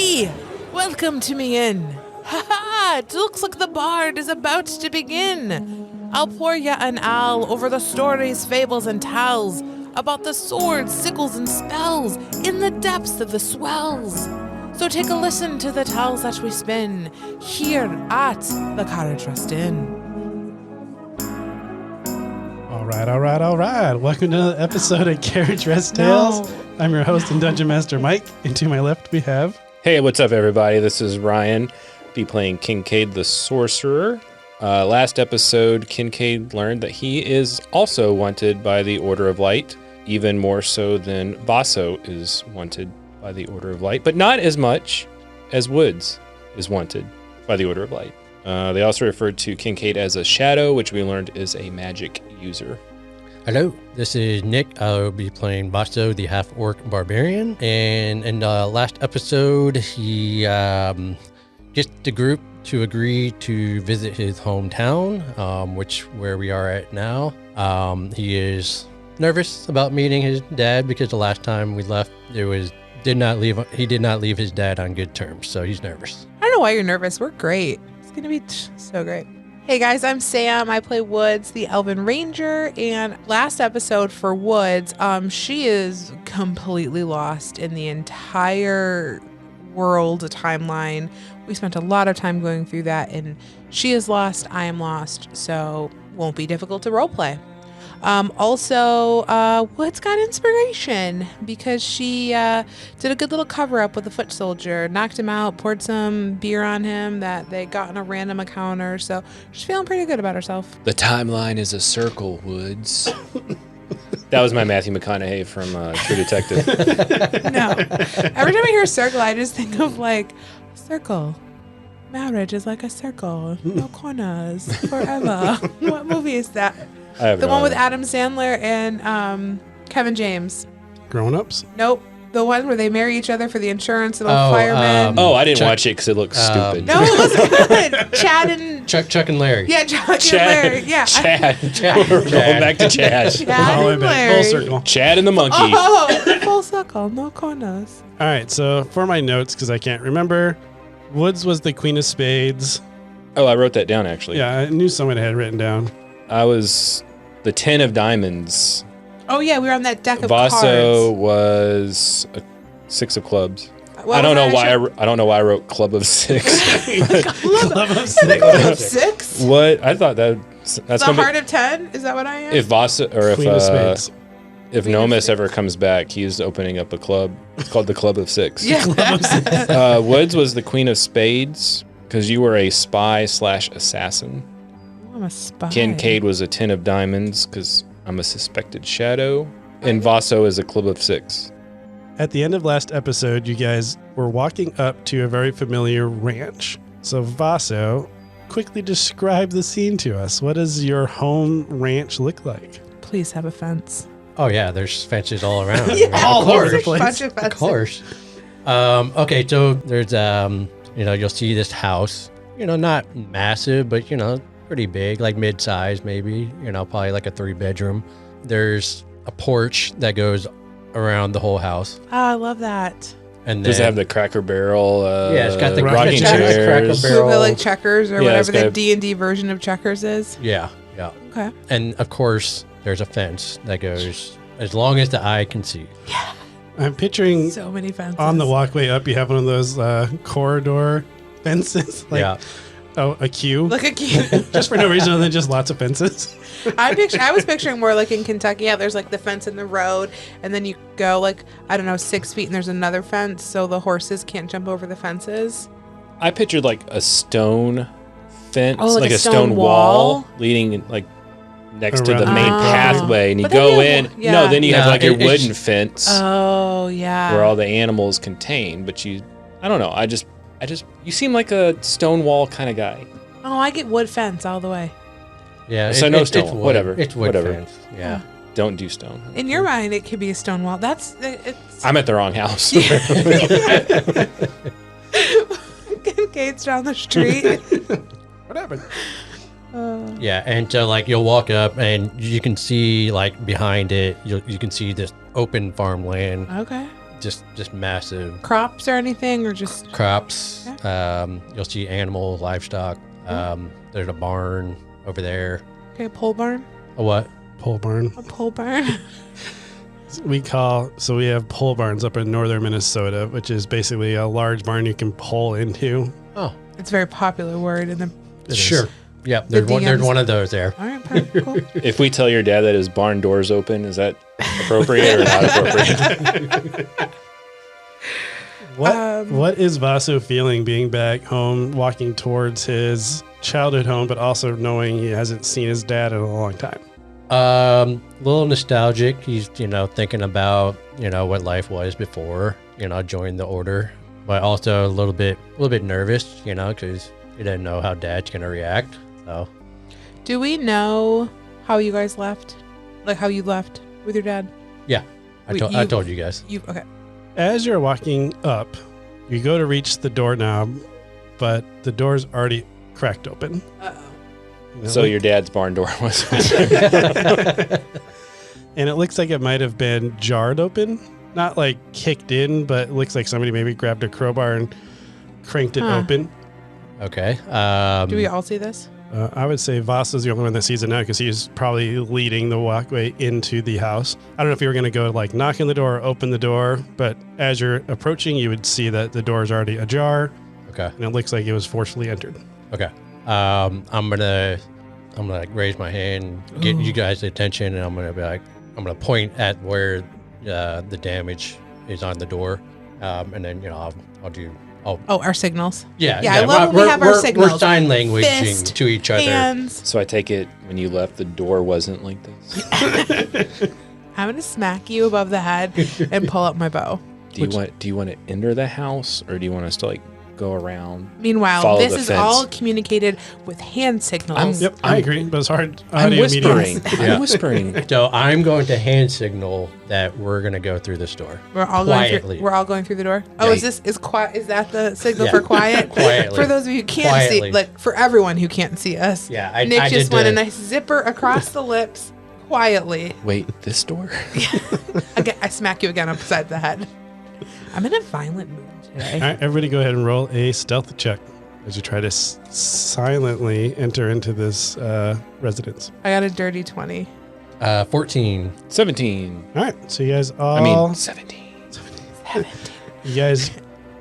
Hey! Welcome to me inn. Ha ha! It looks like the bard is about to begin. I'll pour ya an ale over the stories, fables, and tales about the swords, sickles, and spells in the depths of the swells. So take a listen to the tales that we spin here at the Carriage Rest Inn. All right. Welcome to another episode of Carriage Rest Tales. No. I'm your host and Dungeon Master, Mike. And to my left, we have... Hey, what's up, everybody? This is Ryan. Be playing Kincaid the Sorcerer. Last episode, Kincaid learned that he is also wanted by the Order of Light, even more so than Vaso is wanted by the Order of Light, but not as much as Woods is wanted by the Order of Light. They also referred to Kincaid as a shadow, which we learned is a magic user. Hello, this is Nick. I'll be playing Vaso, the half-orc barbarian. And in the last episode, he gets the group to agree to visit his hometown, where we are at now. He is nervous about meeting his dad because the last time we left, he did not leave his dad on good terms, so he's nervous. I don't know why you're nervous. We're great. It's going to be so great. Hey guys, I'm Sam. I play Woods, the Elven Ranger, and last episode for Woods, she is completely lost in the entire world timeline. We spent a lot of time going through that, and she is lost, I am lost, so won't be difficult to roleplay. Woods got inspiration because she did a good little cover-up with the foot soldier, knocked him out, poured some beer on him that they got in a random encounter, so she's feeling pretty good about herself. The timeline is a circle, Woods. That was my Matthew McConaughey from True Detective. No. Every time I hear circle, I just think of like, circle. Marriage is like a circle. No corners. Forever. What movie is that? The one with Adam Sandler and Kevin James. Grown-ups? Nope. The one where they marry each other for the insurance and firemen. I didn't watch it because it looks stupid. No, it wasn't good. Chad and... Chuck and Larry. Yeah, Chuck and Larry. Yeah. Chad. We're going back to Chad. Chad and Larry. Full circle. Chad and the monkey. Oh, full circle. No corners. All right, so for my notes, because I can't remember, Woods was the Queen of Spades. Oh, I wrote that down, actually. Yeah, I knew someone had written down. I was the 10 of diamonds. Oh, yeah, we were on that deck of Vaso cards. was a 6 of clubs. Well, I don't know why I wrote Club of 6. Club of Club of 6? What? I thought that's The Heart of 10? Is that what I am? If Vaso or Queen of Spades. if Nomis ever comes back, he's opening up a club. It's called the Club of 6. Yeah. Club of 6. Woods was the Queen of Spades because you were a spy/assassin. I'm a spy. Kincaid was a 10 of diamonds because I'm a suspected shadow. And Vaso is a Club of 6. At the end of last episode, you guys were walking up to a very familiar ranch. So Vaso, quickly describe the scene to us. What does your home ranch look like? Please have a fence. Oh, yeah, there's fences all around. all over the place. Bunch of Of fences. course. Okay, so there's, you'll see this house, not massive, but, pretty big, like mid-size maybe, probably like a 3-bedroom. There's a porch that goes around the whole house. Oh, I love that. And Does it then, have the Cracker Barrel? Yeah, it's got the rocking Cracker chairs. Barrel. Like Checkers or Yeah, whatever it's the got- D&D version of Checkers is. Yeah. Okay. And of course, there's a fence that goes as long as the eye can see. I'm picturing So many fences. on the walkway up, you have one of those corridor fences. A queue. Look at you. Just for no reason other than just lots of fences. I was picturing more like in Kentucky. Yeah, there's like the fence in the road, and then you go 6 feet, and there's another fence, so the horses can't jump over the fences. I pictured like a stone fence, Oh, like a a stone stone wall? wall leading next to the Around main the pathway, and you But then go you have- in. yeah. No, then you have No, like your it's- wooden fence Oh yeah. where all the animals contain. But I don't know. I just, you seem like a stone wall kind of guy. Oh, I get wood fence all the way. Yeah. So no it's stone, wood. whatever, It's wood whatever. fence. Yeah. Don't do stone. In your mind, it could be a stone wall. It's. I'm at the wrong house. Kincaid's down the street. What happened? Yeah, and so you'll walk up and you can see behind it, you can see this open farmland. Okay. just massive Crops or anything, or just crops. Okay. You'll see animals, livestock. There's a barn over there. okay, pole barn? A what? Pole barn. A pole barn? We have pole barns up in northern Minnesota, which is basically a large barn you can pull into. Oh, It's a very popular word in the. It is. sure. Yep, there's DMs. one of those there. All right, perfect, cool. If we tell your dad that his barn door's open, is that appropriate or not appropriate? What is Vaso feeling being back home, walking towards his childhood home, but also knowing he hasn't seen his dad in a long time? A little nostalgic. He's, thinking about, what life was before, joining the order, but also a little bit nervous, because he didn't know how Dad's gonna react. So, Do we know how you guys left? Like how you left with your dad? yeah, I told you guys. Okay. As you're walking up, you go to reach the doorknob, but the door's already cracked open. Uh-oh. So your dad's barn door was And it looks like it might have been jarred open, not like kicked in, but it looks like somebody maybe grabbed a crowbar and cranked it open. Okay. Do we all see this? I would say Vasa's the only one that sees it now because he's probably leading the walkway into the house. I don't know if you were going to go like knock on the door or open the door, but as you're approaching, you would see that the door is already ajar. Okay. And it looks like it was forcefully entered. Okay. I'm gonna raise my hand, get you guys' attention, and I'm gonna point at where the damage is on the door, and then I'll do. Oh, our signals. Yeah, I love when we have our signals. We're sign languaging Fist, to each other. Hands. So I take it when you left, the door wasn't like this. I'm gonna smack you above the head and pull up my bow. Do you want to enter the house, or do you want us to like go around? Meanwhile, Follow this the is fence. all communicated with hand signals. Yep, I agree, but it's hard. I'm audio whispering. medium. Yeah. I'm whispering. So I'm going to hand signal that we're gonna go through this door. We're all Quietly. going through the door. Oh, Yeah. is quiet? Is that the signal Yeah. for quiet? Quietly. For those of you who can't Quietly. see, like for everyone who can't see us. Yeah, I Nick just did went the- a nice zipper across the lips, quietly. Wait, this door? Again, I smack you again upside the head. I'm in a violent mood today. All right, everybody go ahead and roll a stealth check as you try to silently enter into this residence. I got a dirty 20. 14. 17. All right, so you guys all... I mean, 17. You guys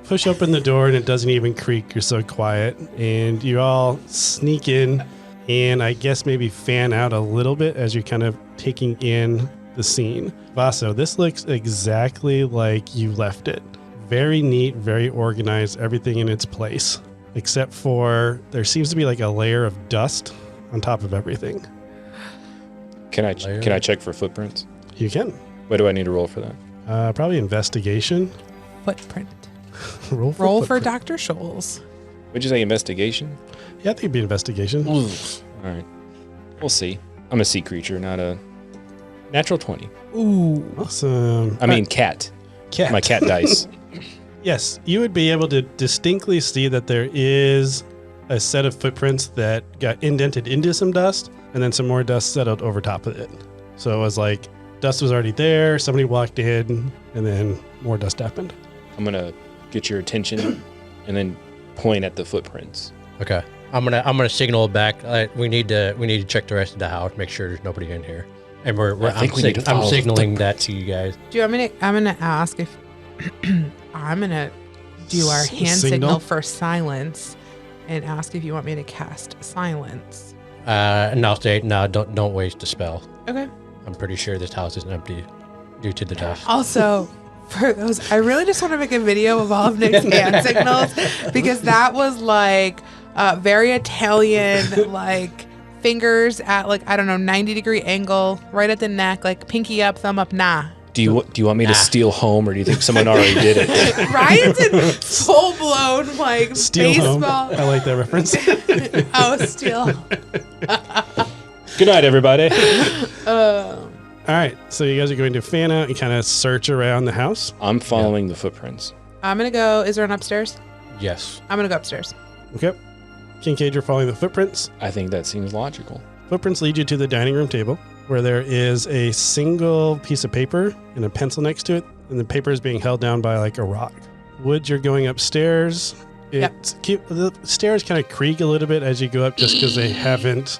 push open the door and it doesn't even creak. You're so quiet. And you all sneak in and I guess maybe fan out a little bit as you're kind of taking in the scene. Vaso, this looks exactly like you left it. Very neat, very organized, everything in its place. Except for there seems to be like a layer of dust on top of everything. Can I check for footprints? You can. What do I need to roll for that? Probably investigation. Footprint. Roll Roll for footprint. Dr. Scholes. Would you say investigation? Yeah, I think it'd be investigation. All right. We'll see. I'm a sea creature, not a natural 20. Ooh. Awesome. I mean, cat. Cat. My cat dice. Yes, you would be able to distinctly see that there is a set of footprints that got indented into some dust and then some more dust settled over top of it. So it was like dust was already there, somebody walked in, and then more dust happened. I'm going to get your attention and then point at the footprints. Okay. I'm gonna signal back. We need to check the rest of the house, make sure there's nobody in here. And I think we need to follow I'm the signaling that to you guys. Do you want me to? I'm gonna ask if I'm gonna do our hand Signal? signal for silence, and ask if you want me to cast silence. And I'll say no. Don't waste the spell. Okay. I'm pretty sure this house is empty due to the dust. Also, for those, I really just want to make a video of all of Nick's hand signals because that was like very Italian, like fingers at like, I don't know, 90-degree angle, right at the neck, like pinky up, thumb up, nah. Do you want me to steal home, or do you think someone already did it? Ryan's in full-blown like Steel home. baseball. I like that reference. Oh, steel. Good night, everybody. All right, so you guys are going to fan out and kind of search around the house. I'm following the footprints. I'm gonna go. Is there an upstairs? Yes. I'm gonna go upstairs. Okay. Kincaid, you're following the footprints. I think that seems logical. Footprints lead you to the dining room table where there is a single piece of paper and a pencil next to it and the paper is being held down by like a rock. Woods, you're going upstairs. The stairs kind of creak a little bit as you go up just because they haven't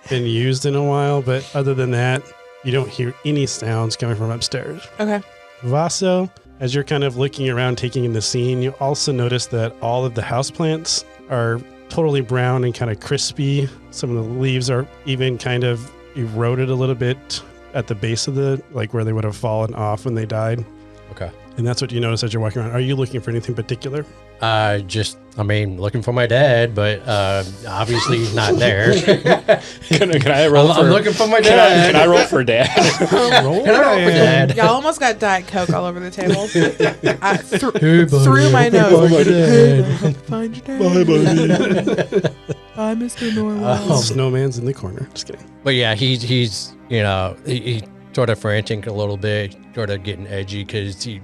been used in a while. But other than that, you don't hear any sounds coming from upstairs. Okay. Vaso, as you're kind of looking around, taking in the scene, you also notice that all of the houseplants are totally brown and kind of crispy. Some of the leaves are even kind of eroded a little bit at the base of like where they would have fallen off when they died. Okay. And that's what you notice as you're walking around. Are you looking for anything particular? Looking for my dad, but obviously he's not there. Can I roll I'm looking for my dad. Can I roll for dad? Roll Can I roll for dad? Y'all almost got Diet Coke all over the table. Hey, buddy, through my nose. Find your dad. Find your dad. Bye, Mr. Norwell. Snowman's in the corner. Just kidding. But yeah, he's he sort of frantic a little bit, sort of getting edgy because he,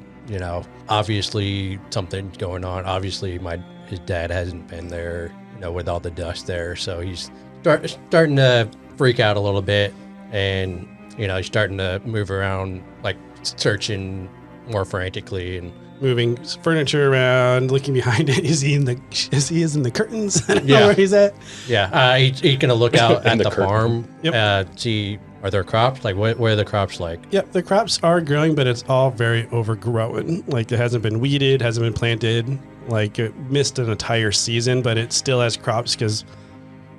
obviously something's going on. Obviously his dad hasn't been there, with all the dust there. So he's starting to freak out a little bit, and, he's starting to move around, like searching more frantically and Moving furniture around, looking behind it. Is he in the curtains? I don't know Yeah. where he's at. yeah, he's gonna look out at the the curtain. farm, Yep. see are there crops? Like what are the crops like? Yep, the crops are growing, but it's all very overgrown. Like it hasn't been weeded, hasn't been planted. Like it missed an entire season, but it still has crops because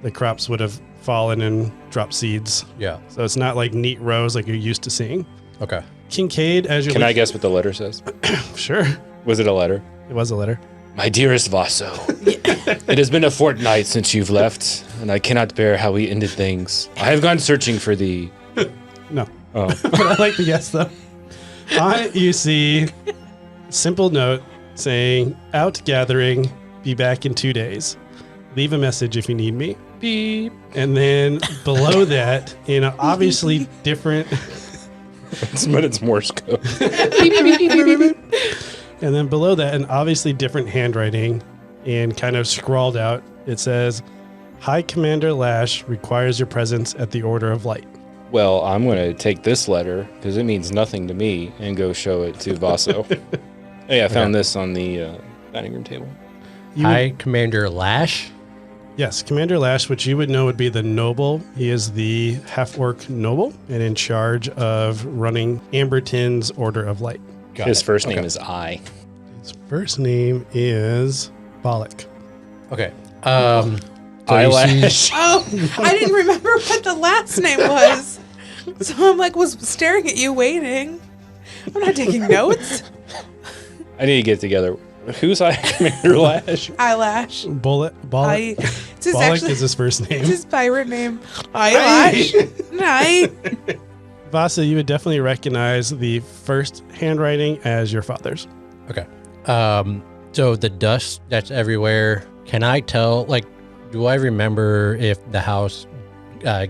the crops would have fallen and dropped seeds. Yeah. So it's not like neat rows like you're used to seeing. Okay. Kincaid, as you're Can I guess what the letter says? Sure. Was it a letter? It was a letter. My dearest Vaso, it has been a fortnight since you've left, and I cannot bear how we ended things. I have gone searching for thee. No. Oh. But I like the guess though. On it, you see simple note saying, out gathering, be back in 2 days. Leave a message if you need me. Beep. And then below that, in an obviously different, But it's Morse code. and then below that, an obviously different handwriting and kind of scrawled out, it says, High Commander Lash requires your presence at the Order of Light. Well, I'm going to take this letter, because it means nothing to me, and go show it to Vaso. Hey, I found this on the dining room table. Hi, Commander Lash. Yes, Commander Lash, which you would know would be the noble. He is the half-orc noble and in charge of running Amberton's Order of Light. His first name is I. His first name is Bollock. Okay. So you Eyelash. see- Oh, I didn't remember what the last name was. So I'm like, was staring at you waiting. I'm not taking notes. I need to get together. Who's I, Commander Lash? Eyelash. Bollock It's his Bollock is his first name. It's his pirate name. Eyelash. Night. Vasa, you would definitely recognize the first handwriting as your father's. Okay. So the dust that's everywhere, can I tell, like, do I remember if the house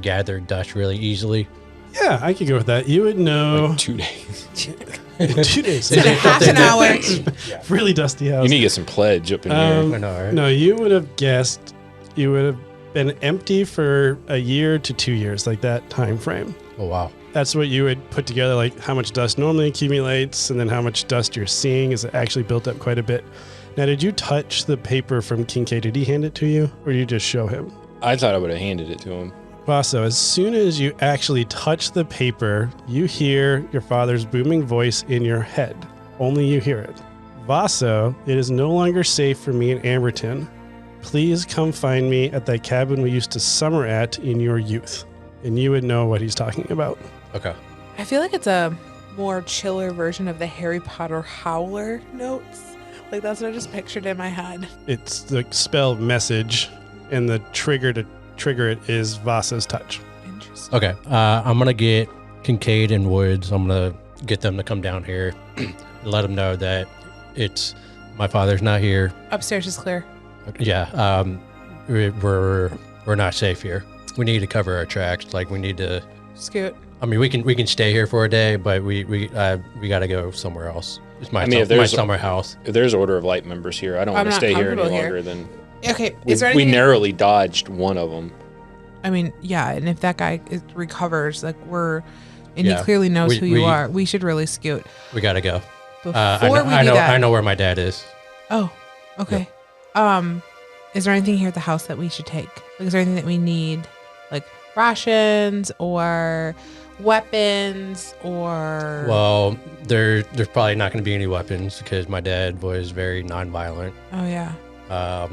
gathered dust really easily? Yeah, I could go with that. You would know Like 2 days. 2 days. Is it Half something an hour. Really dusty house. You need to get some pledge up in I here. know, right? No, you would have guessed you would have been empty for a year to 2 years, like that time frame. Oh, wow. That's what you would put together, like how much dust normally accumulates and then how much dust you're seeing is actually built up quite a bit. Now, did you touch the paper from Kincaid? Did he hand it to you or did you just show him? I thought I would have handed it to him. Vaso, as soon as you actually touch the paper, you hear your father's booming voice in your head. Only you hear it. Vaso, it is no longer safe for me in Amberton. Please come find me at that cabin we used to summer at in your youth. And you would know what he's talking about. Okay. I feel like it's a more chiller version of the Harry Potter Howler notes. Like that's what I just pictured in my head. It's the spell message, and the trigger to trigger it is Vasa's touch. Interesting. Okay. I'm going to get Kincaid and Woods. I'm going to get them to come down here and let them know that it's my father's not here. Upstairs is clear. Yeah. We're not safe here. We need to cover our tracks. Like we need to. Scoot. I mean, we can stay here for a day, but we got to go somewhere else. It's my, I mean, if my there's- summer house. If there's Order of Light members here, I don't I'm want to not stay here any comfortable here. longer than... Okay. We, Is there we anything? narrowly dodged one of them. I mean, yeah. And if that guy recovers, like and Yeah. he clearly knows We- who you we- are, we should really scoot. We got to go. I know where my dad is. Oh, okay. Is there anything here at the house that we should take? Like, is there anything that we need, like rations or weapons or? Well, there's probably not going to be any weapons because my dad was very nonviolent. Oh yeah.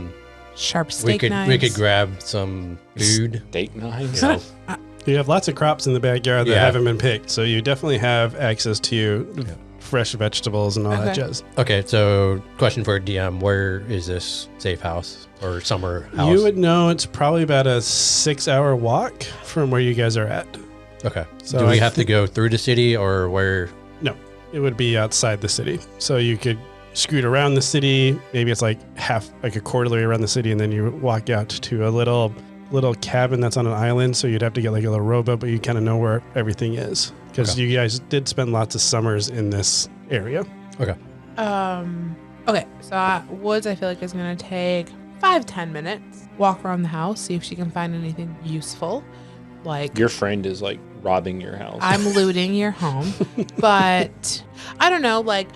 Sharp We steak knives. could grab some food. Steak knives. You know. You have lots of crops in the backyard that Yeah. haven't been picked, so you definitely have access to fresh vegetables and all that Okay. jazz. Okay, so question for DM: where is this safe house or summer house? You would know it's probably about a 6-hour walk from where you guys are at. Okay. So Do we I have to go through the city or where? No, it would be outside the city. So you could scoot around the city. Maybe it's like a quarter of the way around the city, and then you walk out to a little cabin that's on an island. So you'd have to get like a little rowboat, but you kind of know where everything is because Okay. you guys did spend lots of summers in this area. Okay. Okay, so Woods, I feel like is gonna take 5-10 minutes. Walk around the house, see if she can find anything useful. Like Your friend is like robbing your house. I'm looting your home, but I don't know. Like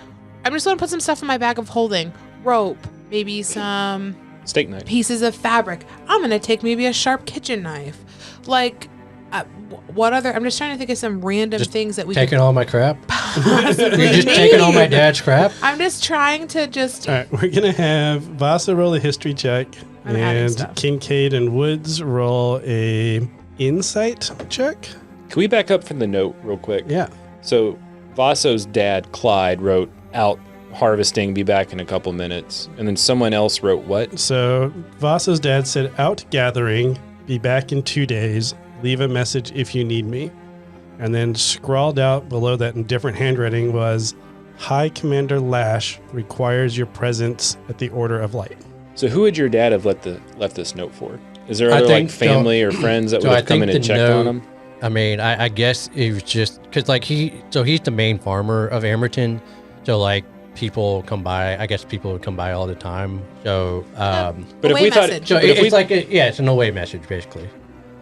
I'm just gonna put some stuff in my bag of holding, rope, maybe some Steak knife. pieces of fabric. I'm gonna take maybe a sharp kitchen knife. Like, what other? I'm just trying to think of some random Just things that we Taking all my crap? could possibly You're just taking all my need. dad's crap? I'm just trying to just. All right, we're gonna have Vasa roll a history check, I'm adding and stuff. Kincaid and Woods roll a insight check. Can we back up from the note real quick? Yeah. So Vaso's dad, Clyde, wrote out harvesting, be back in a couple minutes. And then someone else wrote what? So Vasa's dad said, "Out gathering, be back in 2 days. Leave a message if you need me." And then scrawled out below that in different handwriting was, "High Commander Lash requires your presence at the Order of Light." So who would your dad have left this note for? Is there I other think like family or friends that so would I have come in think and the checked on note- him? I mean, I guess it was just because like he's the main farmer of Amerton. So like people come by, I guess people would come by all the time. So, But if Away we thought, message. so but if it's we, like, it's an away message basically.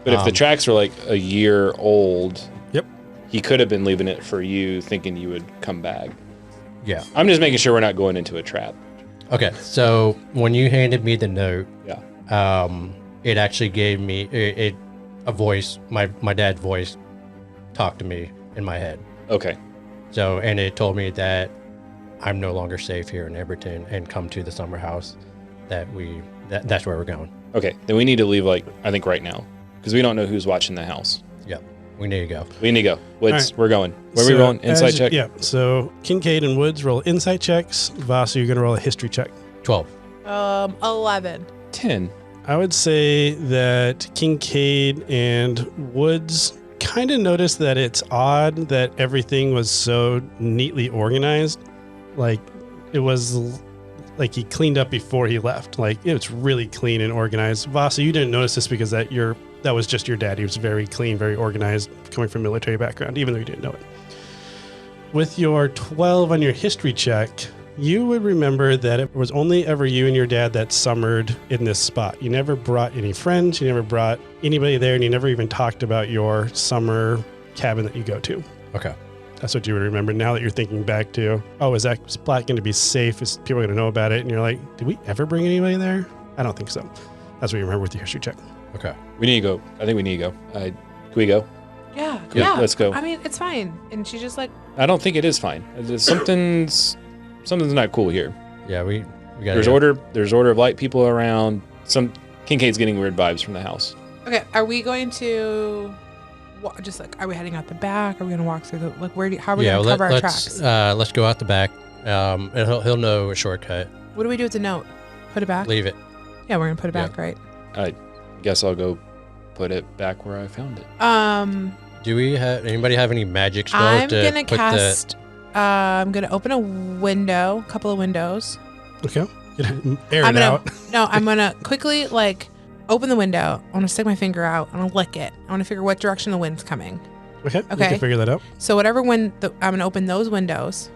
but if the tracks were like a year old, Yep. he could have been leaving it for you, thinking you would come back. Yeah. I'm just making sure we're not going into a trap. Okay. So when you handed me the note, Yeah. it actually gave me a voice. My dad's voice talked to me in my head. Okay. So, and it told me that I'm no longer safe here in Everton and come to the summer house. That's where we're going. Okay. Then we need to leave I think right now because we don't know who's watching the house. Yep. We need to go. We need to go. Woods, All right. we're going. Where are we rolling? Insight check? Yeah. So Kincaid and Woods roll insight checks. Vasa, you're going to roll a history check. 12. 11. 10. I would say that Kincaid and Woods kind of noticed that it's odd that everything was so neatly organized. Like it was like he cleaned up before he left. Like it was really clean and organized. Vasa, you didn't notice this because that was just your dad. He was very clean, very organized, coming from a military background, even though you didn't know it. With your 12 on your history check, you would remember that it was only ever you and your dad that summered in this spot. You never brought any friends, you never brought anybody there, and you never even talked about your summer cabin that you go to. Okay. That's what you would remember. Now that you're thinking back to, oh, is that spot going to be safe? Is people going to know about it? And you're like, did we ever bring anybody there? I don't think so. That's what you remember with your history check. Okay. We need to go. I think we need to go. Can we go? Yeah. Cool. Yeah. Let's go. I mean, it's fine. And she's just like, I don't think it is fine. Something's not cool here. Yeah, we got There's order of light people around. Kincaid's getting weird vibes from the house. okay, are we going to just like, are we heading out the back? Are we going to walk through the, like, how are we going to cover our tracks? Let's go out the back. And he'll know a shortcut. What do we do with the note? Put it back? Leave it. Yeah, we're going to put it back, right? I guess I'll go put it back where I found it. Do we have anybody have any magic spells I'm to gonna put cast. I'm gonna open a couple of windows. Okay. Air it out. I'm gonna quickly open the window. I want to stick my finger out. I want to lick it. I want to figure what direction the wind's coming. Okay. You Okay. can figure that out. So whatever wind, I'm gonna open those windows,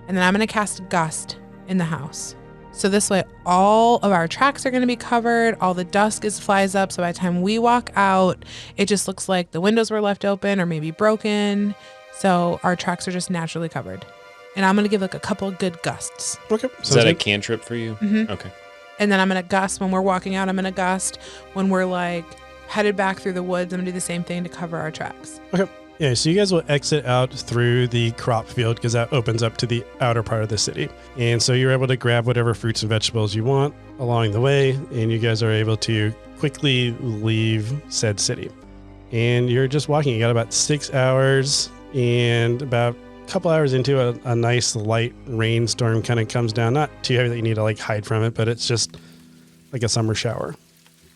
and then I'm gonna cast a gust in the house. So this way, all of our tracks are gonna be covered. All the dust flies up. So by the time we walk out, it just looks like the windows were left open or maybe broken. So our tracks are just naturally covered. and I'm gonna give like a couple of good gusts. Okay. Is that a cantrip for you? Mhm. Okay. And then I'm gonna gust when we're walking out. I'm gonna gust when we're like headed back through the woods. I'm gonna do the same thing to cover our tracks. Okay. Yeah, so you guys will exit out through the crop field because that opens up to the outer part of the city. And so you're able to grab whatever fruits and vegetables you want along the way, and you guys are able to quickly leave said city. And you're just walking. You got about 6 hours, and about a couple hours into a nice light rainstorm kind of comes down. Not too heavy that you need to like hide from it, but it's just like a summer shower.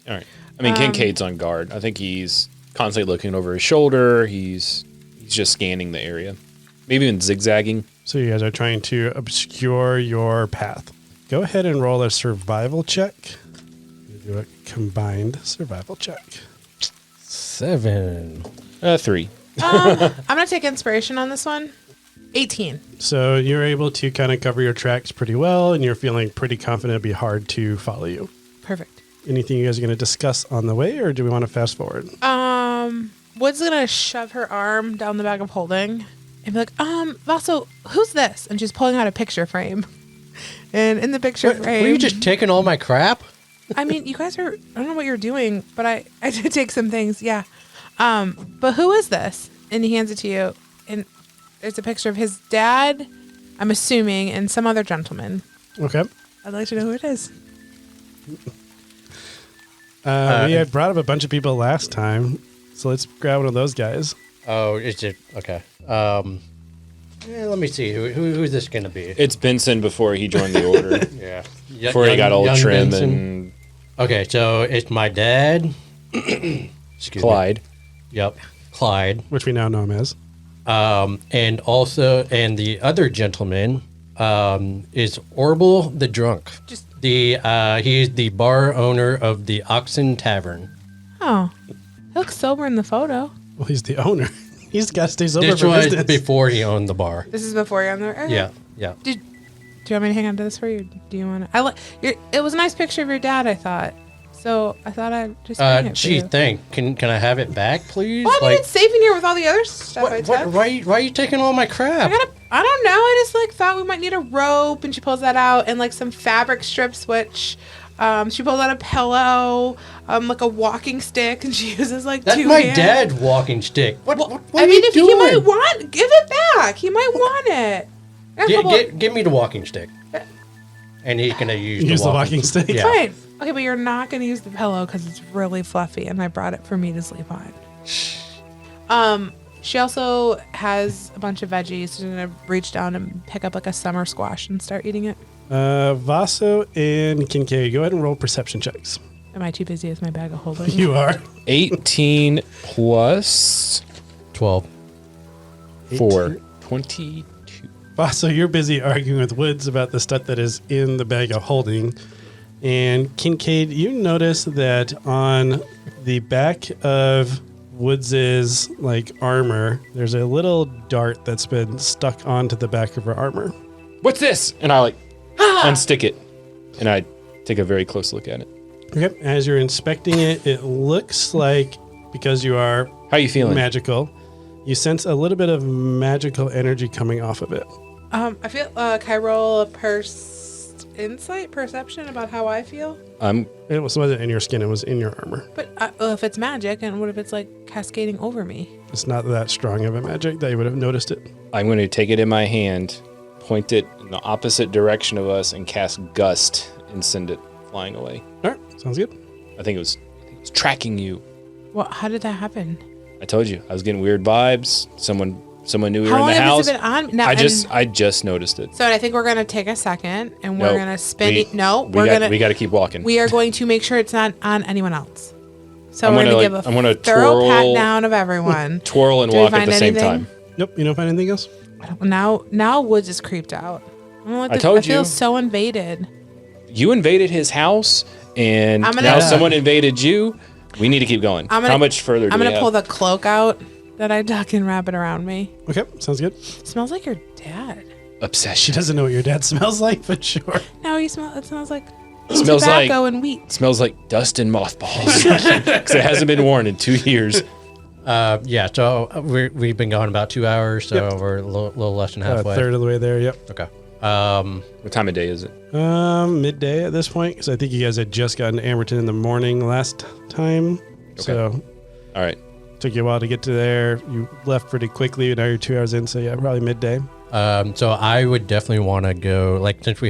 All right. I mean, Kincaid's on guard. I think he's constantly looking over his shoulder. He's just scanning the area, maybe even zigzagging. So you guys are trying to obscure your path. Go ahead and roll a survival check. Do a combined survival check. 7. 3. I'm gonna take inspiration on this one. 18. So you're able to kind of cover your tracks pretty well, and you're feeling pretty confident it'd be hard to follow you. Perfect. Anything you guys are going to discuss on the way, or do we want to fast forward? Wood's gonna shove her arm down the bag of holding and be like, Vaso, who's this? And she's pulling out a picture frame. And in the picture frame, Were you just taking all my crap? I mean, you guys are, I don't know what you're doing, but I did take some things, yeah. But who is this? And he hands it to you. And there's a picture of his dad, I'm assuming, and some other gentleman. Okay. I'd like to know who it is. We had brought up a bunch of people last time, so let's grab one of those guys. Oh, is it? Okay. Let me see. Who's this going to be? It's Benson before he joined the order. Yeah. Before he got all young trim Benson. and Okay, so it's my dad. Excuse Clyde. me. Yep. Clyde. Which we now know him as. And also, and the other gentleman is Orble the Drunk. Just- He's the bar owner of the Oxen Tavern. Oh, he looks sober in the photo. Well, he's the owner. He's got to stay sober This for was business. before he owned the bar. This is before you're on there. Okay. Yeah. Do you want me to hang on to this for you? Do you want to? It was a nice picture of your dad, I thought. So I thought I'd just bring it for Gee, you. thanks. Can I have it back, please? Well, I mean, it's safe in here with all the other stuff I took. Why are you taking all my crap? I don't know. I just thought we might need a rope, and she pulls that out, and like some fabric strips, which she pulls out a pillow, like a walking stick, and she uses like That's two my hands. dad's walking stick. What I are mean, you if doing? he might want, give it back. He might want it. I got a couple- Give me the walking stick. And he's gonna use Use the walking stick. Yeah. Fine. Okay, but you're not going to use the pillow because it's really fluffy, and I brought it for me to sleep on. She also has a bunch of veggies. She's going to reach down and pick up like a summer squash and start eating it. Vaso and Kincaid, go ahead and roll perception checks. Am I too busy with my bag of holding? You are. 18 plus 12. 4. 22. Vaso, you're busy arguing with Woods about the stuff that is in the bag of holding. And Kincaid, you notice that on the back of Woods's like armor, there's a little dart that's been stuck onto the back of her armor. What's this? And I like unstick it. And I take a very close look at it. Okay. As you're inspecting it, it looks like, because you are How you feeling? magical, you sense a little bit of magical energy coming off of it. I feel, can I roll a perception about how I feel? It wasn't in your skin, it was in your armor. But if it's magic, and what if it's like cascading over me? It's not that strong of a magic that you would have noticed it. I'm going to take it in my hand, point it in the opposite direction of us, and cast Gust and send it flying away. All right, sounds good. I think it was tracking you. Well, how did that happen? I told you. I was getting weird vibes. Someone knew we How were long in the has house. it been on? No, I just noticed it. So I think we're gonna take a second and we're Nope. gonna spin We- it. No, we got to keep walking. we are going to make sure it's not on anyone else. So I'm we're gonna gonna, give I'm gonna a thorough pat twirl- down of everyone. Twirl and Do we walk at find the same anything? time. Nope, you don't find anything else? Now Woods is creeped out. I told I feel you. so invaded. You invaded his house, and I'm gonna- now someone invaded you. We need to keep going. How much further do I'm we gonna have? pull the cloak out that I duck and wrap it around me. Okay, sounds good. Smells like your dad. She Obsession. doesn't know what your dad smells like, but sure. No, it smells like Smells tobacco like and wheat. smells like dust and mothballs because it hasn't been worn in 2 years. Yeah, so we've been gone about 2 hours, so Yep. we're a little less than About halfway. a third of the way there. Yep. Okay. What time of day is it? Midday at this point, because I think you guys had just gotten to Amberton in the morning last time. So All right. took you a while to get to there. You left pretty quickly. Now you're 2 hours in, so yeah, probably midday. So I would definitely want to go, like, since we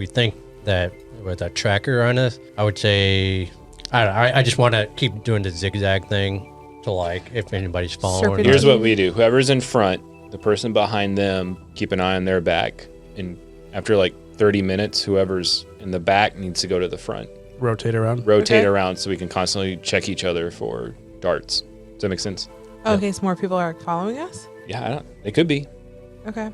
think that with a tracker on us, I would say, I just want to keep doing the zigzag thing to, like, if anybody's following. Serpentine. Here's what we do. Whoever's in front, the person behind them, keep an eye on their back. And after like 30 minutes, whoever's in the back needs to go to the front. Rotate around. Rotate Okay. around so we can constantly check each other for darts. Does that make sense? Okay, so more people are following us? Yeah, they could be. Okay.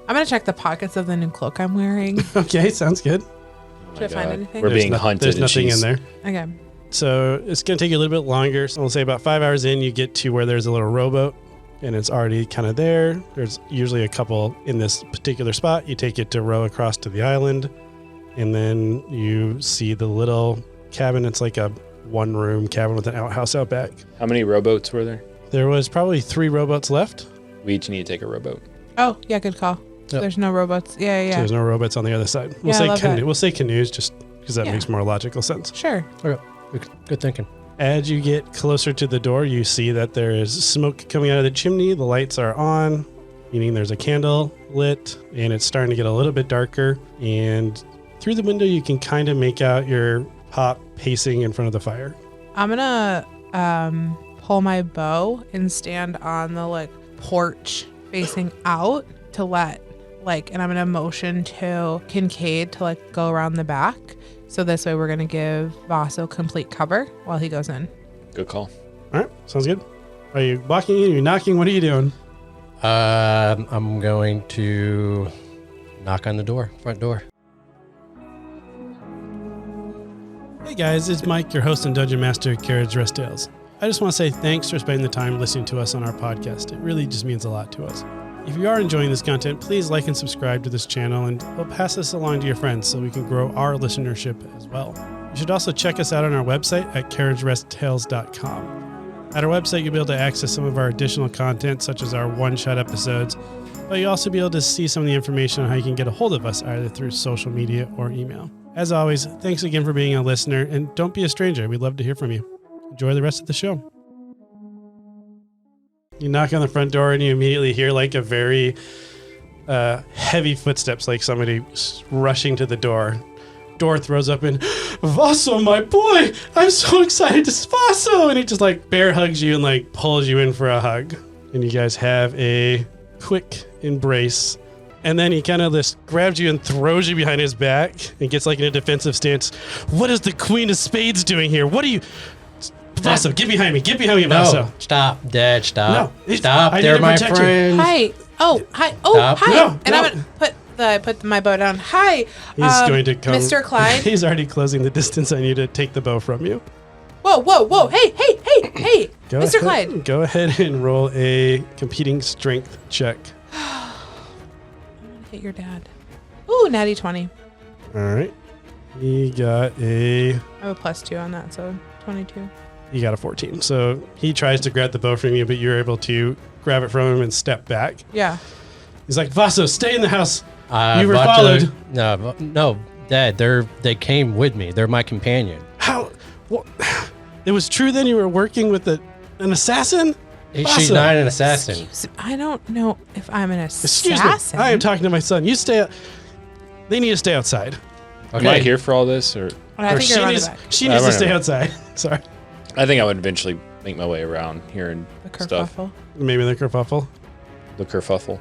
I'm going to check the pockets of the new cloak I'm wearing. Okay, sounds good. Oh Should I find anything? We're being hunted. There's and nothing in she's- there. Okay. So it's going to take you a little bit longer. So we'll say about 5 hours in, you get to where there's a little rowboat and it's already kind of there. There's usually a couple in this particular spot. You take it to row across to the island and then you see the little cabin. It's like a one-room cabin with an outhouse out back. How many rowboats were there? There was probably 3 rowboats left. We each need to take a rowboat. Oh, yeah, good call. So Yep. there's no robots. Yeah, So yeah. there's no rowboats on the other side. We'll Yeah, I say love that. we'll say canoes just because that Yeah. makes more logical sense. Sure. Good thinking. As you get closer to the door, you see that there is smoke coming out of the chimney. The lights are on, meaning there's a candle lit, and it's starting to get a little bit darker. And through the window, you can kind of make out your Pop pacing in front of the fire. I'm going to pull my bow and stand on the like porch facing out to let and I'm going to motion to Kincaid to like go around the back. So this way we're going to give Vaso complete cover while he goes in. Good call. All right, sounds good. Are you walking in? Are you knocking? What are you doing? I'm going to knock on the front door. Hey guys, it's Mike, your host and Dungeon Master at Carriage Rest Tales. I just want to say thanks for spending the time listening to us on our podcast. It really just means a lot to us. If you are enjoying this content, please like and subscribe to this channel and pass this along to your friends so we can grow our listenership as well. You should also check us out on our website at carriageresttales.com. At our website, you'll be able to access some of our additional content, such as our one-shot episodes, but you'll also be able to see some of the information on how you can get a hold of us either through social media or email. As always, thanks again for being a listener, and don't be a stranger. We'd love to hear from you. Enjoy the rest of the show. You knock on the front door and you immediately hear like a very heavy footsteps, like somebody rushing to the door. Door throws up and, Vaso, my boy, I'm so excited to see Vaso. And he just like bear hugs you and like pulls you in for a hug. And you guys have a quick embrace. And then he kind of just grabs you and throws you behind his back and gets like in a defensive stance. What is the Queen of Spades doing here? What are you... Vaso, get behind me. Get behind me, Vaso. No, stop, Dad, stop. No, Stop, I need they're to my protect you. friends. Hi. Oh, hi. Oh, Stop. hi. No, and no. I'm going to put my bow down. Hi. He's going to come. Mr. Klein. He's already closing the distance on you to take the bow from you. Whoa, whoa, whoa. Hey, hey, hey, hey. Go Mr. ahead, Clyde. Go ahead and roll a competing strength check. I'm going to hit your dad. Ooh, natty 20. All right. He got a I have a +2 on that, so 22. 14. So he tries to grab the bow from you, but you're able to grab it from him and step back. Yeah. He's like, Vaso, stay in the house. You were Vato- followed. No, Dad, they came with me. They're my companion. How? What? It was true then you were working with an assassin? She's Vaso. not an assassin. I don't know if I'm an Excuse assassin. me. I am talking to my son. You stay. They need to stay outside. Am I here for all this, or I think you're on the back. She needs to run stay around. outside. Sorry. I think I would eventually make my way around here and The stuff. kerfuffle. Maybe the kerfuffle. The kerfuffle.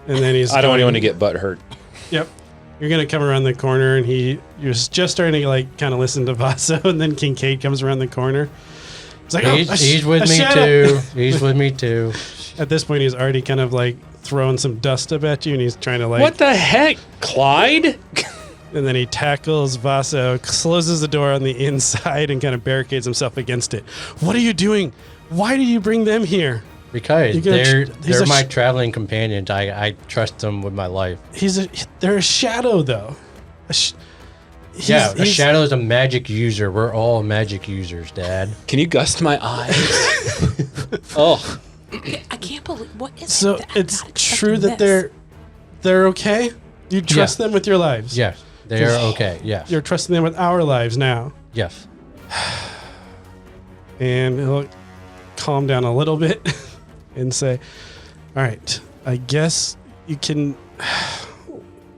And then he's I don't want going- anyone to get butt hurt. Yep. You're going to come around the corner and you're just starting to like kind of listen to Vaso, and then Kincaid comes around the corner. He's like, He's with me shadow." too. He's with me too. At this point, he's already kind of like throwing some dust up at you, and he's trying to like. What the heck, Clyde? And then he tackles Vaso, closes the door on the inside, and kind of barricades himself against it. What are you doing? Why did you bring them here? Because You're gonna they're he's my traveling companions. I trust them with my life. They're a shadow though. A Shadow is a magic user. We're all magic users, Dad. Can you gust my eyes? Oh, I can't believe what is So it? I'm it's not true expecting that this. they're okay? You trust them with your lives? Yes, they are okay. Yes. You're trusting them with our lives now. Yes. And he'll calm down a little bit and say, all right, I guess you can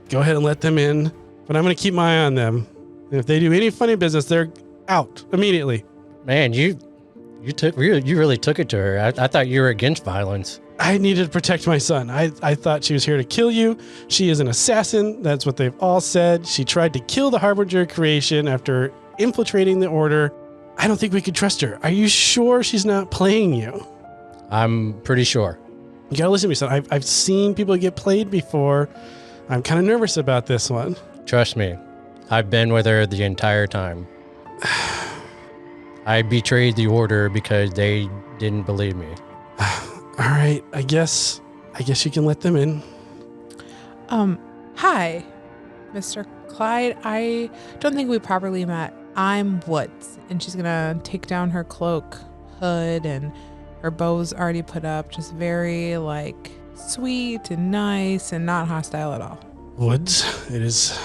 go ahead and let them in, but I'm going to keep my eye on them. And if they do any funny business, they're out immediately. Man, you really took it to her. I thought you were against violence. I needed to protect my son. I thought she was here to kill you. She is an assassin. That's what they've all said. She tried to kill the Harbinger creation after infiltrating the Order. I don't think we could trust her. Are you sure she's not playing you? I'm pretty sure. You gotta listen to me, son. I've seen people get played before. I'm kind of nervous about this one. Trust me. I've been with her the entire time. I betrayed the Order because they didn't believe me. All right, I guess you can let them in. Hi, Mr. Clyde. I don't think we properly met. I'm Woods, and she's gonna take down her cloak hood, and her bow's already put up, just very like sweet and nice and not hostile at all. Woods, it is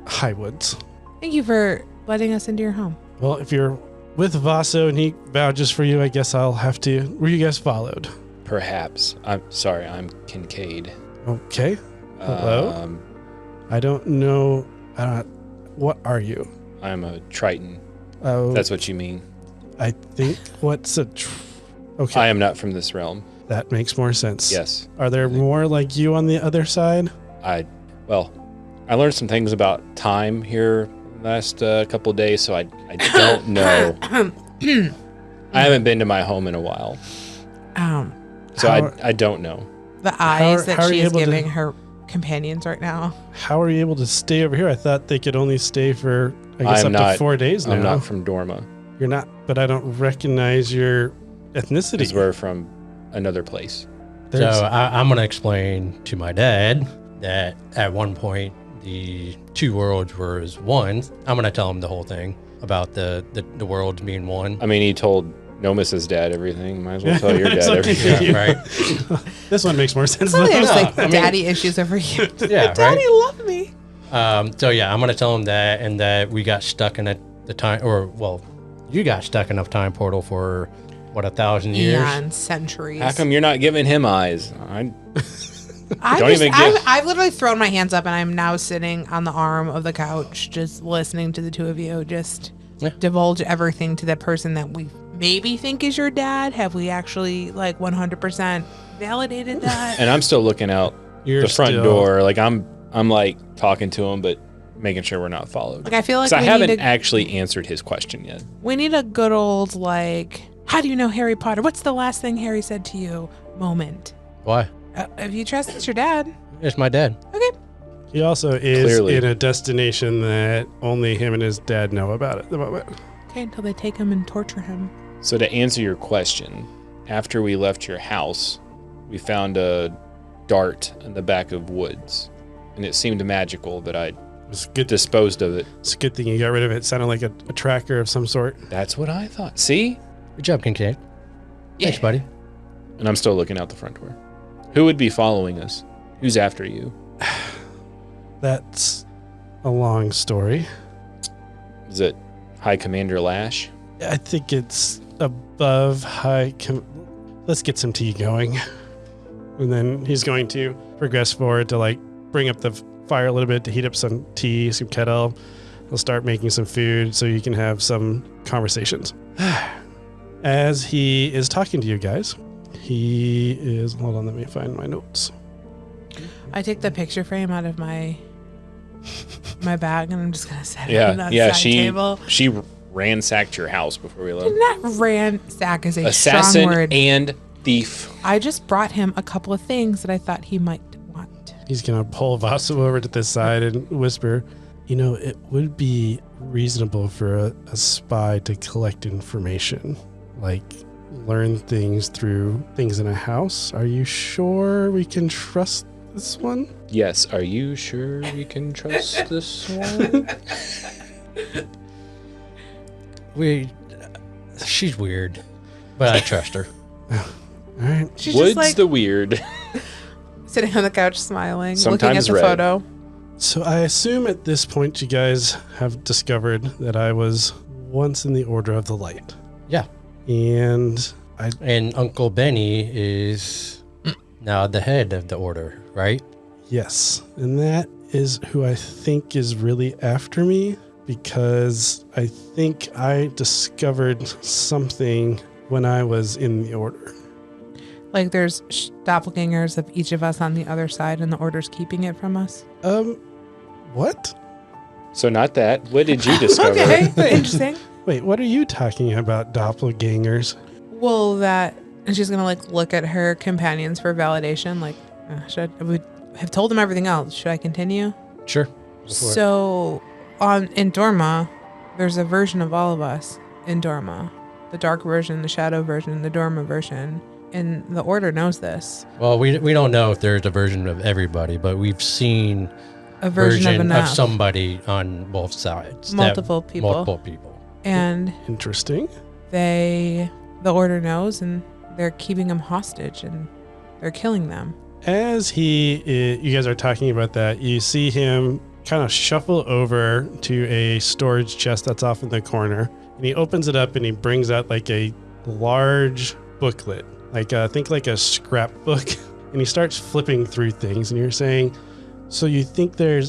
High Woods. Thank you for letting us into your home. Well, if you're with Vaso and he vouches for you, I guess I'll have to. Were you guys followed? perhaps. I'm sorry, I'm Kincaid. Okay. Hello? I don't know. What are you? I'm a Triton. Oh, That's what you mean. I think what's a... Okay. I am not from this realm. That makes more sense. Yes. Are there more like you on the other side? I learned some things about time here last couple of days, so I don't know. I haven't been to my home in a while, so I don't know. The eyes how that are she you is able to- giving her companions right now. How are you able to stay over here? I thought they could only stay for, I guess, I'm up not- to 4 days now. I'm not from Dorma, You're not, but I don't recognize your ethnicity. because we're from another place. There's- So I'm going to explain to my dad that at one point the two worlds were as one. I'm going to tell him the whole thing about the worlds being one. I mean, he told Nomus's dad everything. Might as well tell your It's dad okay. everything. Yeah. Right? This one makes more sense. So there's though. like I mean- daddy issues over here. Yeah, Daddy right? love me. So yeah, I'm going to tell him that, and that we got stuck in the time, or well, you got stuck in a time portal for what, 1,000 years? Eons, centuries. How come you're not giving him eyes? I've literally thrown my hands up and I'm now sitting on the arm of the couch, just listening to the two of you just divulge everything to the person that we maybe think is your dad. Have we actually like 100% validated that? And I'm still looking out You're the front still- door. Like I'm like talking to him, but making sure we're not followed. Like I feel like 'Cause I we haven't need, actually answered his question yet. we need a good old like, how do you know Harry Potter? What's the last thing Harry said to you moment? Why? If you trust it's your dad. It's my dad. Okay. He also is Clearly. in a destination that only him and his dad know about at the moment. Okay, until they take him and torture him. So to answer your question, after we left your house, we found a dart in the back of woods, and it seemed magical, but I It's good. disposed of it. It's a good thing you got rid of it. It sounded like a tracker of some sort. That's what I thought. See? Good job, Kincaid. Thanks, buddy. And I'm still looking out the front door. Who would be following us? Who's after you? That's a long story. Is it High Commander Lash? I think it's above let's get some tea going. And then he's going to progress forward to like bring up the fire a little bit to heat up some tea, some kettle. He'll start making some food so you can have some conversations. As he is talking to you guys, he is, hold on, let me find my notes. I take the picture frame out of my bag and I'm just gonna set it on that side table. She ransacked your house before we left. Not ransack is a Assassin strong word. and thief. I just brought him a couple of things that I thought he might want. He's going to pull Vasu over to this side and whisper, you know, it would be reasonable for a spy to collect information, like learn things through things in a house. Are you sure we can trust this one? Yes, are you sure we can trust this one? She's weird, but I trust her. All right. She's Woods just like the weird. sitting on the couch smiling, Sometimes looking at the red. photo. So I assume at this point you guys have discovered that I was once in the Order of the Light. Yeah. And And Uncle Benny is now the head of the order, right? yes, and that is who I think is really after me, because I think I discovered something when I was in the Order. Like there's doppelgangers of each of us on the other side, and the order's keeping it from us. What? So not that. What did you discover? Okay, interesting. Wait, what are you talking about, doppelgangers? Well, and she's gonna like look at her companions for validation. Like, we have told them everything else. Should I continue? Sure. Go for it. So, in Dorma, there's a version of all of us in Dorma. The dark version, the shadow version, the Dorma version. And the Order knows this. Well, we don't know if there's a version of everybody, but we've seen A version of enough. somebody on both sides. Multiple people. Multiple people. And Interesting. the Order knows, and they're keeping him hostage, and they're killing them. As you guys are talking about that, you see him kind of shuffle over to a storage chest that's off in the corner, and he opens it up and he brings out like a large booklet, like think like a scrapbook, and he starts flipping through things. And you're saying, so you think they're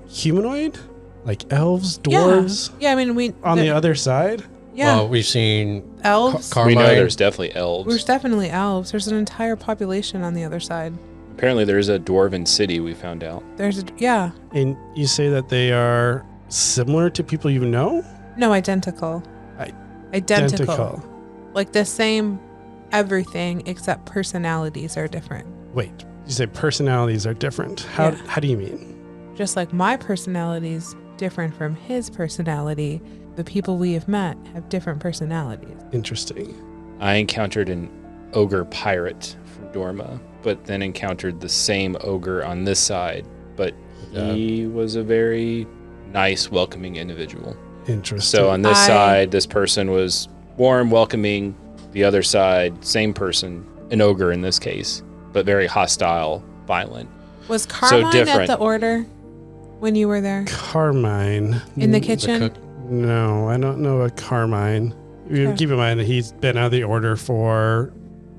humanoid, like elves, dwarves, Yeah, I mean on the other side? Yeah, Well, we've seen elves. We know Carmine. there's definitely elves. There's definitely elves. There's an entire population on the other side. Apparently there's a dwarven city we found out. Yeah. And you say that they are similar to people you know? No, identical. Identical. Like the same everything, except personalities are different. Wait, you say personalities are different. How do you mean? Just like my personality's different from his personality, the people we have met have different personalities. Interesting. I encountered an ogre pirate from Dorma, but then encountered the same ogre on this side. But he was a very nice, welcoming individual. Interesting. So on this side, this person was warm, welcoming. The other side, same person, an ogre in this case, but very hostile, violent. Was Carmine at different. the Order when you were there? Carmine. In the kitchen? cook. No, I don't know a Carmine. You Okay. keep in mind that he's been out of the Order for...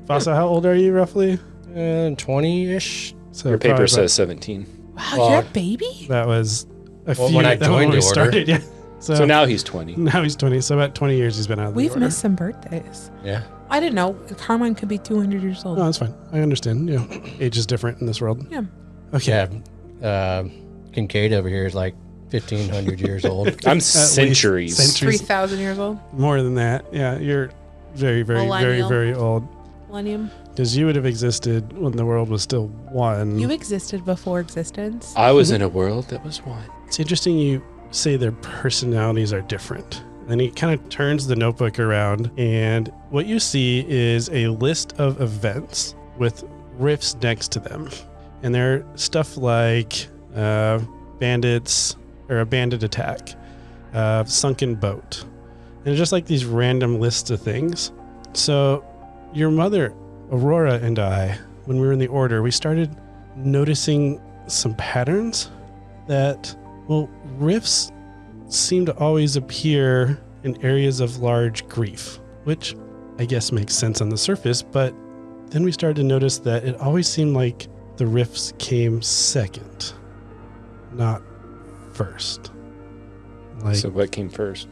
Vasa, how old are you roughly? 20-ish. So Your paper probably says 17. Wow, Well, you're a baby? that was a Well, few... when I that joined we the Order. started, yeah. So now he's 20. Now he's 20. So about 20 years he's been out of the We've Order. missed some birthdays. Yeah. I didn't know Carmine could be 200 years old. No, that's fine. I understand. Yeah, age is different in this world. Yeah. Okay. Yeah. Kincaid over here is like 1,500 years old. I'm least centuries. centuries. 3,000 years old? More than that. Yeah, you're very, very, very, Millennial. very old. Millennium? Because you would have existed when the world was still one. You existed before existence. I was in a world that was one. It's interesting you say their personalities are different. Then he kind of turns the notebook around, and what you see is a list of events with riffs next to them. And they're stuff like bandits or a bandit attack, sunken boat, and just like these random lists of things. So your mother, Aurora, and I, when we were in the Order, we started noticing some patterns that, well, riffs seem to always appear in areas of large grief, which I guess makes sense on the surface, but then we started to notice that it always seemed like the riffs came second, not first. Like, So what came first?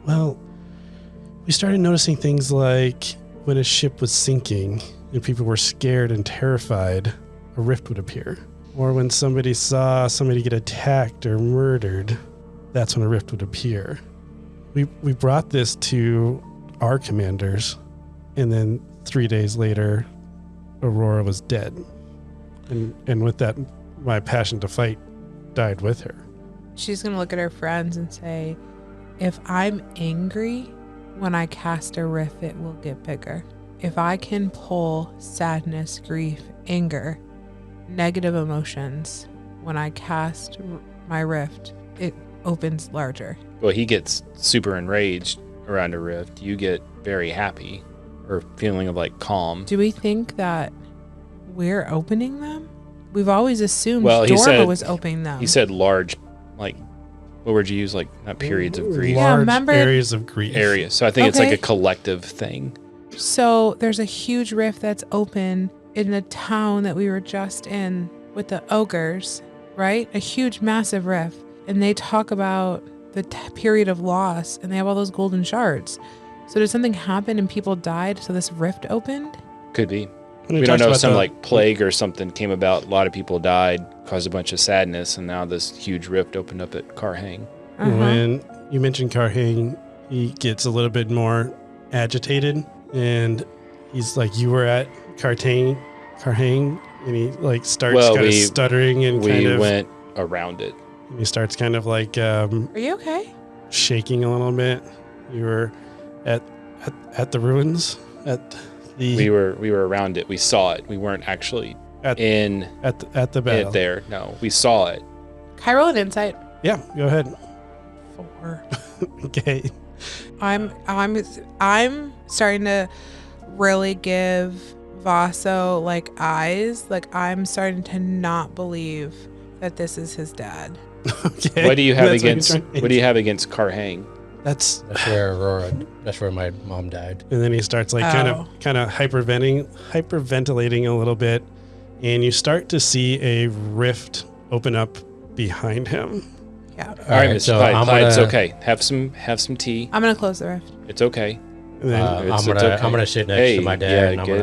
well, we started noticing things like when a ship was sinking and people were scared and terrified, a rift would appear. Or when somebody saw somebody get attacked or murdered, that's when a rift would appear. We brought this to our commanders, and then 3 days later, Aurora was dead. And with that, my passion to fight died with her. She's going to look at her friends and say, if I'm angry, when I cast a rift, it will get bigger. If I can pull sadness, grief, anger, negative emotions, when I cast my rift, it opens larger. Well, he gets super enraged around a rift. You get very happy or feeling of like calm. Do we think that we're opening them? We've always assumed Well, he Dorma said- was opening them. He said large, like, what word you use? Like, not periods of grief. Yeah, Large remember- areas of grief. Areas. So I think it's like Okay. a collective thing. So there's a huge rift that's open in the town that we were just in with the ogres, right? A huge, massive rift. And they talk about the period of loss, and they have all those golden shards. So did something happen and people died, so this rift opened? Could be. When he We don't talks know. about Some the- like plague or something came about. A lot of people died, caused a bunch of sadness, and now this huge rift opened up at Carhang. Uh-huh. When you mentioned Carhang, he gets a little bit more agitated, and he's like, "You were at Carhang," and he like starts Well, kind of we- stuttering and We kind of went around it. he starts kind of like Are you okay? shaking a little bit. You were at the ruins at the We were around it. We saw it. We weren't actually At- in at the battle. it there. No, we saw it. Can I roll an insight? Yeah, go ahead. 4. Okay. I'm starting to really give Vaso like eyes. Like I'm starting to not believe that this is his dad. Okay. What do you have That's what against? he's trying- What do you have against Carhang? That's That's where Aurora. That's where my mom died. and then he starts like kind of hyperventilating a little bit, and you start to see a rift open up behind him. Yeah. All right, Mr. so Clyde. I'm Clyde, it's gonna- okay. Have some tea. I'm gonna close the rift. It's okay. And then It's I'm okay. gonna sit next Hey, to my dad, yeah, and I'm good.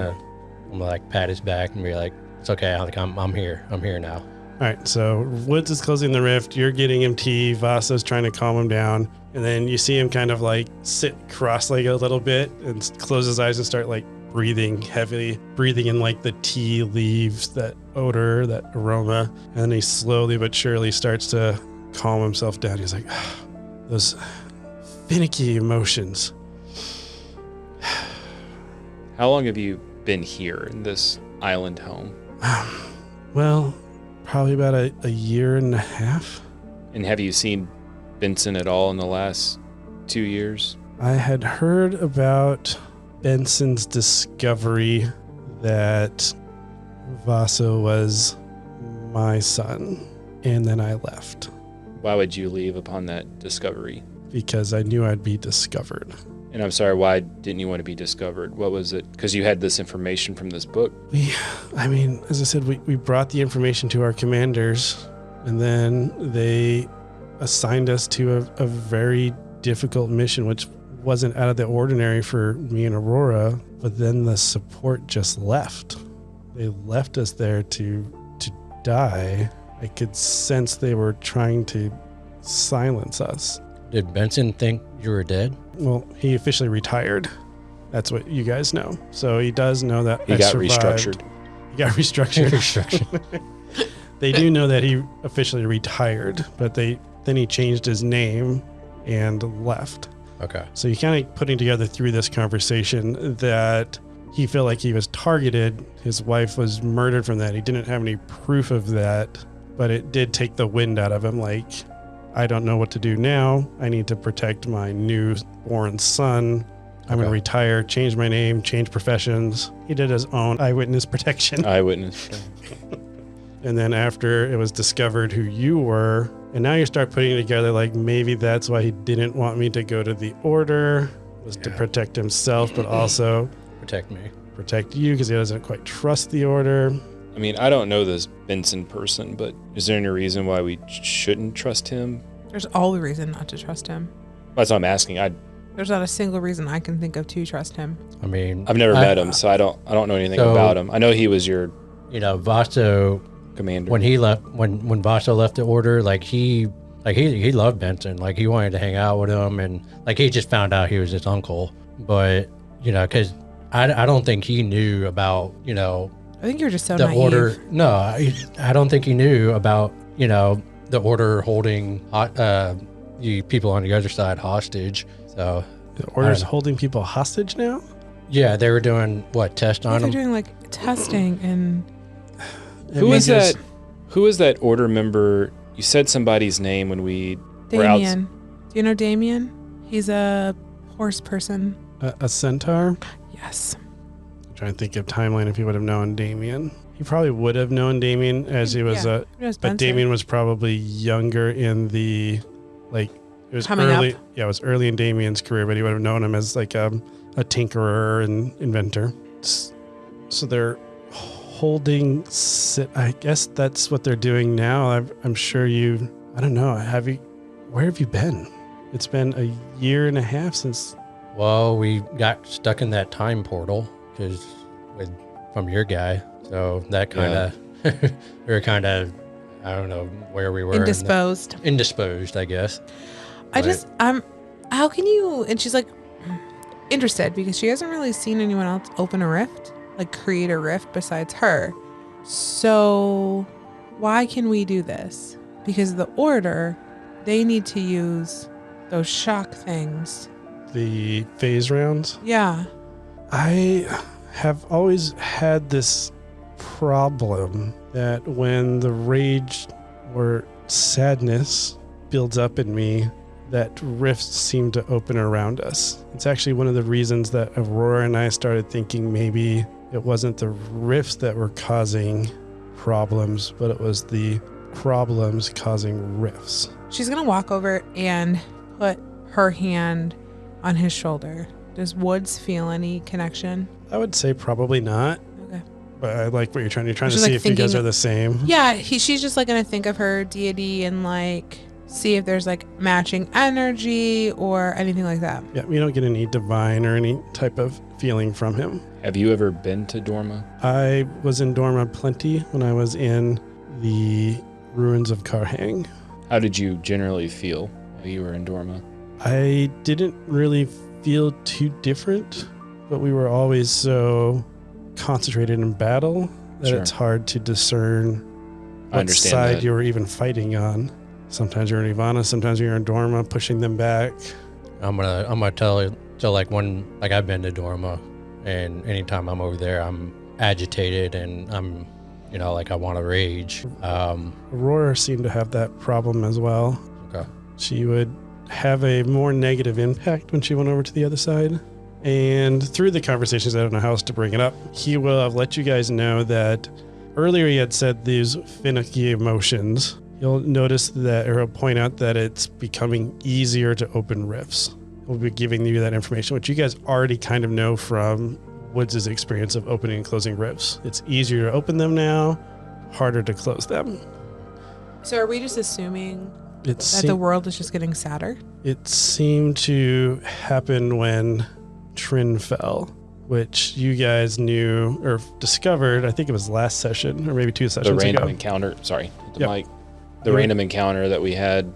gonna like pat his back and be like, "It's okay. I'm here. I'm here now." all right, so Woods is closing the rift. You're getting him tea. Vasa's trying to calm him down, and then you see him kind of like sit cross-legged a little bit and close his eyes and start like breathing heavily, breathing in like the tea leaves, that odor, that aroma, and then he slowly but surely starts to calm himself down. He's like, those finicky emotions. How long have you been here in this island home? Well, probably about a year and a half. And have you seen Benson at all in the last 2 years? I had heard about Benson's discovery that Vaso was my son, and then I left Why would you leave upon that discovery? because I knew I'd be discovered. And I'm sorry, why didn't you want to be discovered? What was it? Because you had this information from this book. As I said, we brought the information to our commanders, and then they assigned us to a very difficult mission, which wasn't out of the ordinary for me and Aurora, but then the support just left. They left us there to die. I could sense they were trying to silence us. Did Benson think you were dead? Well, he officially retired. That's what you guys know. So he does know that He I got survived. restructured. He got restructured. Restructured. They do know that he officially retired, but then he changed his name and left. Okay. So you kind of putting together through this conversation that he felt like he was targeted. His wife was murdered from that. He didn't have any proof of that, but it did take the wind out of him. Like, I don't know what to do now. I need to protect my newborn son. I'm going to Okay. retire, change my name, change professions. He did his own eyewitness protection. Eyewitness. And then after it was discovered who you were, and now you start putting together like maybe that's why he didn't want me to go to the order, was to Yeah. protect himself, but also Protect me. protect you because he doesn't quite trust the order. I mean, I don't know this Benson person, but is there any reason why we shouldn't trust him? There's all the reason not to trust him. That's what I'm asking. There's not a single reason I can think of to trust him. I mean, I've never met him, so I don't know anything So- about him. I know he was your Vaso, commander. when he left, when Vaso left the order, he loved Benson. Like, he wanted to hang out with him, and like he just found out he was his uncle. But because I don't think he knew about I think you're just so the naive. order. No, I don't think he knew about the order holding the people on the other side hostage. So The order's know. holding people hostage now? yeah, they were doing test I on think him. they're doing like testing and Who is that? Who is that order member? You said somebody's name when we were out. Damien. Do you know Damien? He's a horse person. A centaur? Yeah. Yes. I'm trying to think of timeline if he would have known Damien. He probably would have known Damien as he was It was but Spencer. Damien was probably younger in the, like, it was Coming early. up. Yeah, it was early in Damien's career, but he would have known him as like a tinkerer and inventor. So they're holding, I guess that's what they're doing now. I'm sure I don't know. Where have you been? It's been a year and a half since. Well, we got stuck in that time portal from your guy. So that kind of, we were kind of, I don't know where we were. Indisposed. Indisposed, I guess. How can you, and she's like interested because she hasn't really seen anyone else open a rift, like create a rift besides her. So why can we do this? Because the order, they need to use those shock things. The phase rounds. Yeah. I have always had this problem that when the rage or sadness builds up in me, that rifts seem to open around us. It's actually one of the reasons that Aurora and I started thinking maybe it wasn't the rifts that were causing problems, but it was the problems causing rifts. She's going to walk over and put her hand on his shoulder. Does Woods feel any connection? I would say probably not. Okay. But I like what you're trying to She's see like if you guys thinking- are the same. Yeah, she's just like going to think of her deity and like see if there's like matching energy or anything like that. Yeah, we don't get any divine or any type of feeling from him. Have you ever been to Dorma? I was in Dorma plenty when I was in the ruins of Karhang. How did you generally feel while you were in Dorma? I didn't really feel too different, but we were always so concentrated in battle that Sure. it's hard to discern I what understand side that. you were even fighting on. Sometimes you're in Ivana, sometimes you're in Dorma, pushing them back. I'm gonna tell you. So like I've been to Dorma, and anytime I'm over there, I'm agitated and I'm, like I want to rage. Aurora seemed to have that problem as well. Okay. She would have a more negative impact when she went over to the other side. And through the conversations, I don't know how else to bring it up, he will have let you guys know that earlier he had said these finicky emotions. You'll notice that, or he'll point out that it's becoming easier to open rifts. He'll be giving you that information, which you guys already kind of know from Woods' experience of opening and closing rifts. It's easier to open them now, harder to close them. So are we just assuming That the world is just getting sadder? It seemed to happen when Trin fell, which you guys knew or discovered, I think it was last session or maybe 2 The sessions random ago. encounter. Sorry, the Yep. mic. The Yep. random encounter that we had.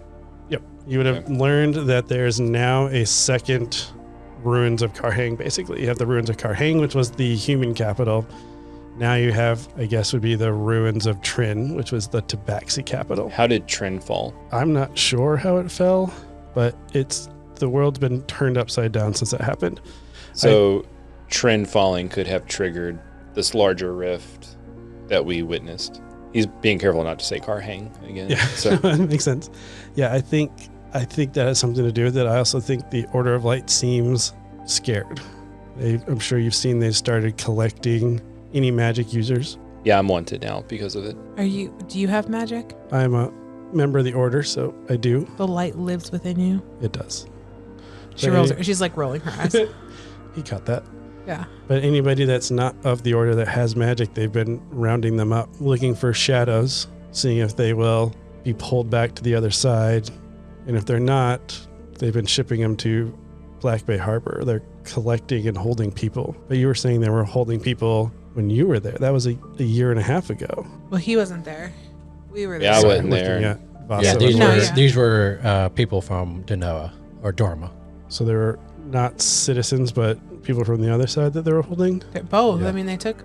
Yep. You would have learned that there's now a second ruins of Karhang, basically. You have the ruins of Karhang, which was the human capital. Now you have, I guess, would be the ruins of Trin, which was the Tabaxi capital. How did Trin fall? I'm not sure how it fell, but the world's been turned upside down since that happened. So Trin falling could have triggered this larger rift that we witnessed. He's being careful not to say Karhang again. Yeah, So that makes sense. Yeah, I think that has something to do with it. I also think the Order of Light seems scared. I'm sure you've seen they started collecting any magic users. yeah, I'm wanted now because of it. Do you have magic? I'm a member of the Order, so I do. The light lives within you. It does. She's like rolling her eyes. He caught that. Yeah. But anybody that's not of the Order that has magic, they've been rounding them up, looking for shadows, seeing if they will be pulled back to the other side. And if they're not, they've been shipping them to Black Bay Harbor. They're collecting and holding people. But you were saying they were holding people when you were there. That was a year and a half ago. Well, he wasn't there. We were there. Yeah, I Sorry, wasn't looking there. at Vasa. Yeah, No, yeah. these were people from Denoa or Dorma. So they were not citizens, but people from the other side that they were holding. They're both. Yeah. I mean, they took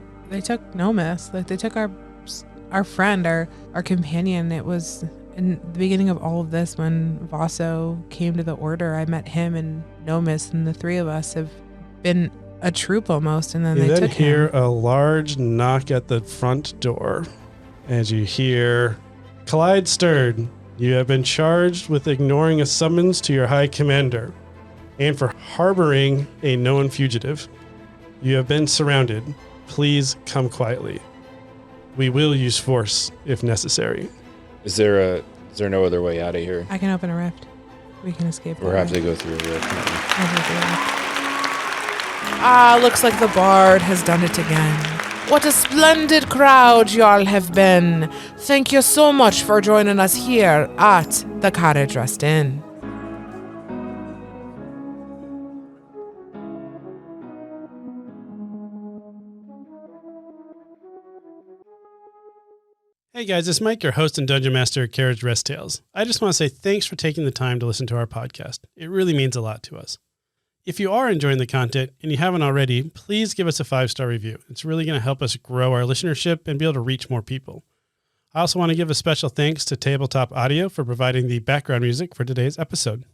Nomis. Like they took our friend, our companion. It was in the beginning of all of this when Vaso came to the Order. I met him and Nomis, and the three of us have been a troop almost. And then You they then took hear him. a large knock at the front door. As you hear, Clyde Stirred, you have been charged with ignoring a summons to your high commander and for harboring a known fugitive. You have been surrounded. Please come quietly. We will use force if necessary. Is there no other way out of here? I can open a rift. We can escape. Or have to go through a rift? Looks like the bard has done it again. What a splendid crowd y'all have been. Thank you so much for joining us here at the Carriage Rest Inn. Hey guys, it's Mike, your host and Dungeon Master at Carriage Rest Tales. I just want to say thanks for taking the time to listen to our podcast. It really means a lot to us. If you are enjoying the content and you haven't already, please give us a 5-star review. It's really going to help us grow our listenership and be able to reach more people. I also want to give a special thanks to Tabletop Audio for providing the background music for today's episode.